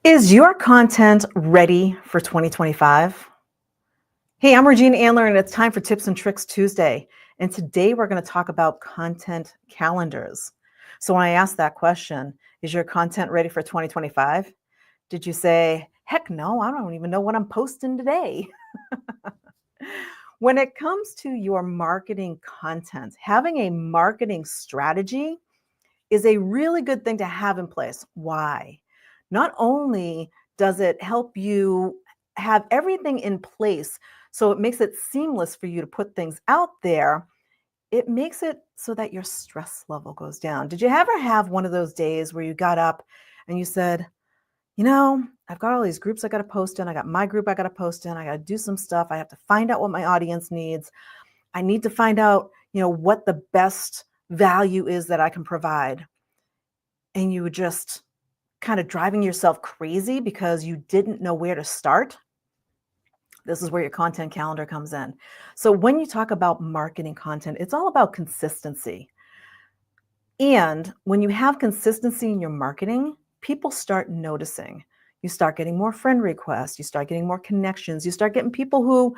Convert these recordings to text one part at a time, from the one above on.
Is your content ready for 2025? Hey, I'm Regina Andler, and it's time for Tips and Tricks Tuesday. And today we're going to talk about content calendars. So, when I asked that question, is your content ready for 2025? Did you say, heck no, I don't even know what I'm posting today? When it comes to your marketing content, having a marketing strategy is a really good thing to have in place. Why? Not only does it help you have everything in place, so it makes it seamless for you to put things out there, it makes it so that your stress level goes down. Did you ever have one of those days where you got up and you said, I've got all these groups I got to post in. I got my group I got to post in. I got to do some stuff. I have to find out what my audience needs. I need to find out, what the best value is that I can provide. And you were just kind of driving yourself crazy because you didn't know where to start. This is where your content calendar comes in. So when you talk about marketing content, it's all about consistency. And when you have consistency in your marketing, people start noticing. You start getting more friend requests, you start getting more connections, you start getting people who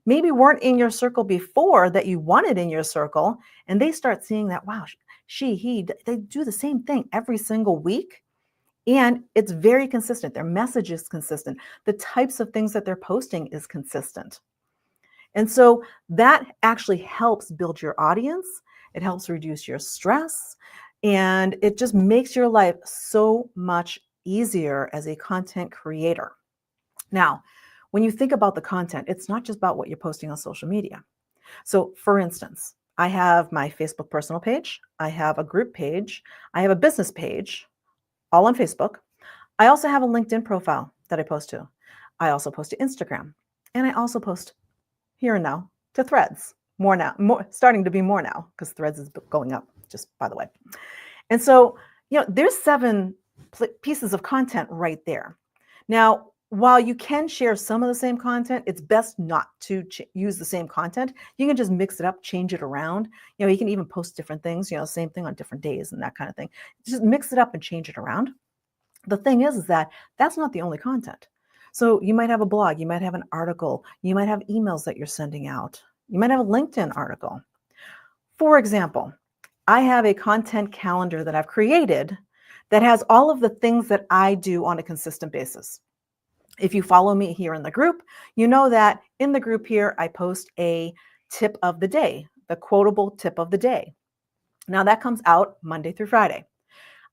maybe weren't in your circle before that you wanted in your circle, and they start seeing that, wow, they do the same thing every single week. And it's very consistent. Their message is consistent. The types of things that they're posting is consistent. And so that actually helps build your audience. It helps reduce your stress. And it just makes your life so much easier as a content creator. Now, when you think about the content, it's not just about what you're posting on social media. So, for instance, I have my Facebook personal page, I have a group page, I have a business page, all on Facebook. I also have a LinkedIn profile that I post to. I also post to Instagram. And I also post here and now to Threads. Starting to be more now because Threads is going up, just by the way. And so, there's 7 pieces of content right there. Now, while you can share some of the same content, it's best not to use the same content. You can just mix it up, change it around. You can even post different things, same thing on different days and that kind of thing. Just mix it up and change it around. The thing is that that's not the only content. So you might have a blog, you might have an article, you might have emails that you're sending out. You might have a LinkedIn article. For example, I have a content calendar that I've created that has all of the things that I do on a consistent basis. If you follow me here in the group, you know that in the group here, I post a tip of the day, the quotable tip of the day. Now that comes out Monday through Friday.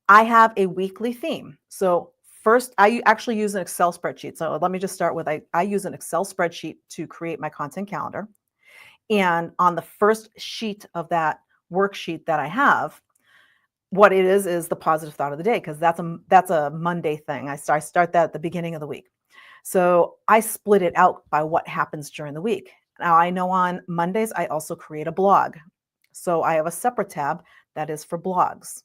I have a weekly theme. So first, I actually use an Excel spreadsheet. So let me just start with, I use an Excel spreadsheet to create my content calendar. And on the first sheet of that worksheet that I have, what it is the positive thought of the day, because that's a Monday thing. I start that at the beginning of the week. So I split it out by what happens during the week. Now I know on Mondays, I also create a blog. So I have a separate tab that is for blogs.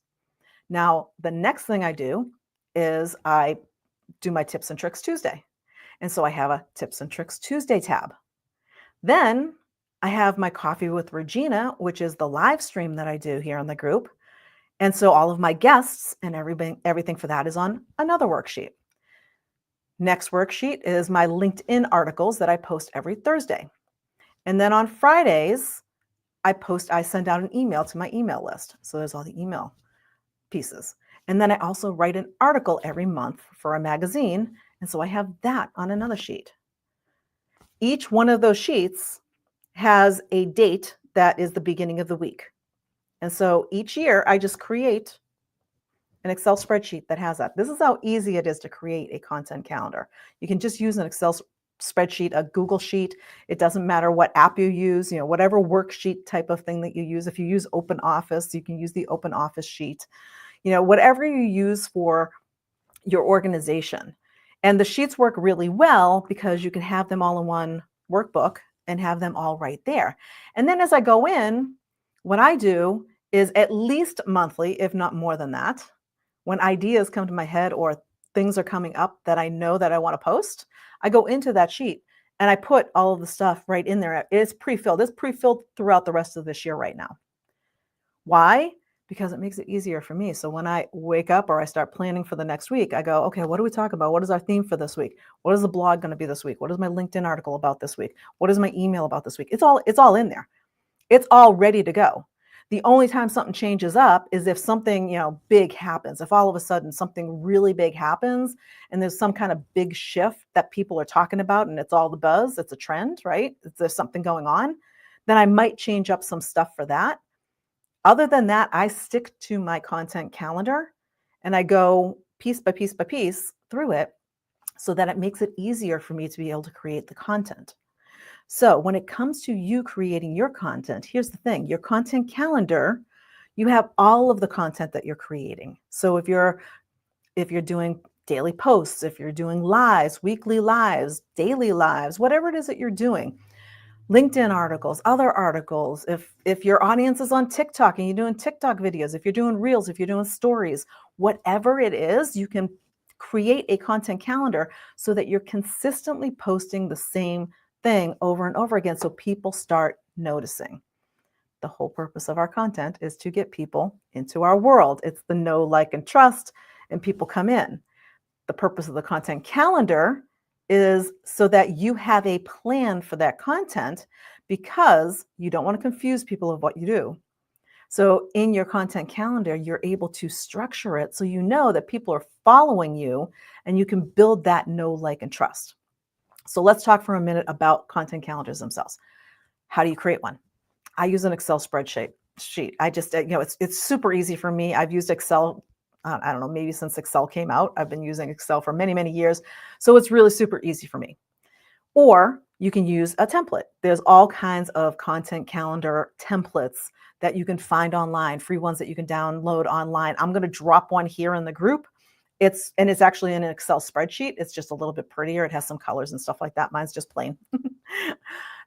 Now, the next thing I do is I do my Tips and Tricks Tuesday. And so I have a Tips and Tricks Tuesday tab. Then I have my Coffee with Regina, which is the live stream that I do here in the group. And so all of my guests and everything for that is on another worksheet. Next worksheet is my LinkedIn articles that I post every Thursday. And then on Fridays, I send out an email to my email list. So there's all the email pieces. And then I also write an article every month for a magazine. And so I have that on another sheet. Each one of those sheets has a date that is the beginning of the week. And so each year I just create an Excel spreadsheet that has that. This is how easy it is to create a content calendar. You can just use an Excel spreadsheet, a Google sheet. It doesn't matter what app you use, whatever worksheet type of thing that you use. If you use Open Office, you can use the Open Office sheet. Whatever you use for your organization. And the sheets work really well because you can have them all in one workbook and have them all right there. And then as I go in, what I do is at least monthly, if not more than that, when ideas come to my head or things are coming up that I know that I want to post, I go into that sheet and I put all of the stuff right in there. It's pre-filled. It's pre-filled throughout the rest of this year right now. Why? because it makes it easier for me. So when I wake up or I start planning for the next week, I go, okay, what do we talk about? What is our theme for this week? What is the blog going to be this week? What is my LinkedIn article about this week? What is my email about this week? It's all in there. It's all ready to go. The only time something changes up is if something, big happens. If all of a sudden something really big happens and there's some kind of big shift that people are talking about and it's all the buzz, it's a trend, right? If there's something going on, then I might change up some stuff for that. Other than that, I stick to my content calendar and I go piece by piece by piece through it so that it makes it easier for me to be able to create the content. So when it comes to you creating your content, here's the thing, your content calendar, you have all of the content that you're creating. So if you're doing daily posts, if you're doing lives, weekly lives, daily lives, whatever it is that you're doing, LinkedIn articles, other articles, if your audience is on TikTok and you're doing TikTok videos, if you're doing reels, if you're doing stories, whatever it is, you can create a content calendar so that you're consistently posting the same thing over and over again so people start noticing. The whole purpose of our content is to get people into our world. It's the know, like, and trust, and people come in. The purpose of the content calendar is so that you have a plan for that content because you don't want to confuse people of what you do. So in your content calendar, you're able to structure it so you know that people are following you and you can build that know, like, and trust. So let's talk for a minute about content calendars themselves. How do you create one? I use an Excel spreadsheet. I just, it's super easy for me. I've used Excel, I don't know, maybe since Excel came out. I've been using Excel for many, many years. So it's really super easy for me. Or you can use a template. There's all kinds of content calendar templates that you can find online, free ones that you can download online. I'm going to drop one here in the group. It's actually in an Excel spreadsheet. It's just a little bit prettier. It has some colors and stuff like that. Mine's just plain.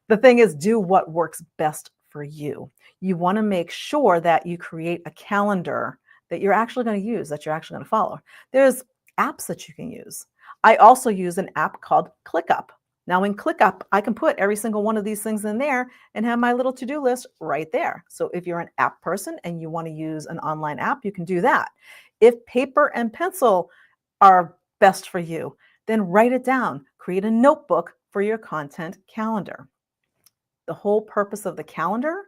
The thing is, do what works best for you. You want to make sure that you create a calendar that you're actually going to use, that you're actually going to follow. There's apps that you can use. I also use an app called ClickUp. Now in ClickUp, I can put every single one of these things in there and have my little to-do list right there. So if you're an app person and you want to use an online app, you can do that. If paper and pencil are best for you, then write it down. Create a notebook for your content calendar. The whole purpose of the calendar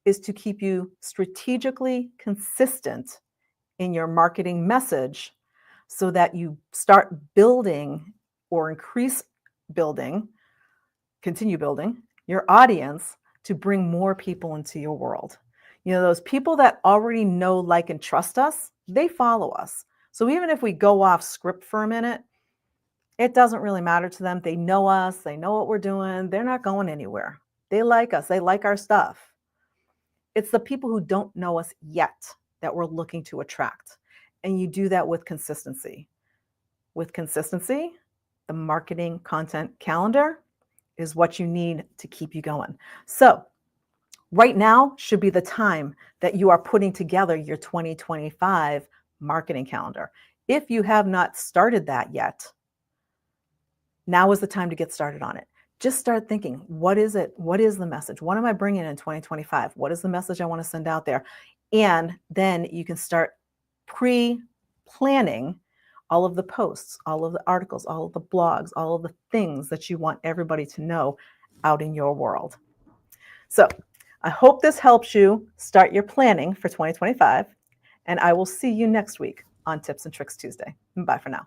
is to keep you strategically consistent in your marketing message so that you start building or continue building your audience to bring more people into your world. Those people that already know, like, and trust us, they follow us. So even if we go off script for a minute, it doesn't really matter to them. They know us, they know what we're doing, they're not going anywhere. They like us, they like our stuff. It's the people who don't know us yet that we're looking to attract. And you do that with consistency. With consistency, the marketing content calendar is what you need to keep you going. So right now should be the time that you are putting together your 2025 marketing calendar. If you have not started that yet, now is the time to get started on it. Just start thinking, what is it? What is the message? What am I bringing in 2025? What is the message I want to send out there? And then you can start pre-planning all of the posts, all of the articles, all of the blogs, all of the things that you want everybody to know out in your world. So I hope this helps you start your planning for 2025, and I will see you next week on Tips and Tricks Tuesday. Bye for now.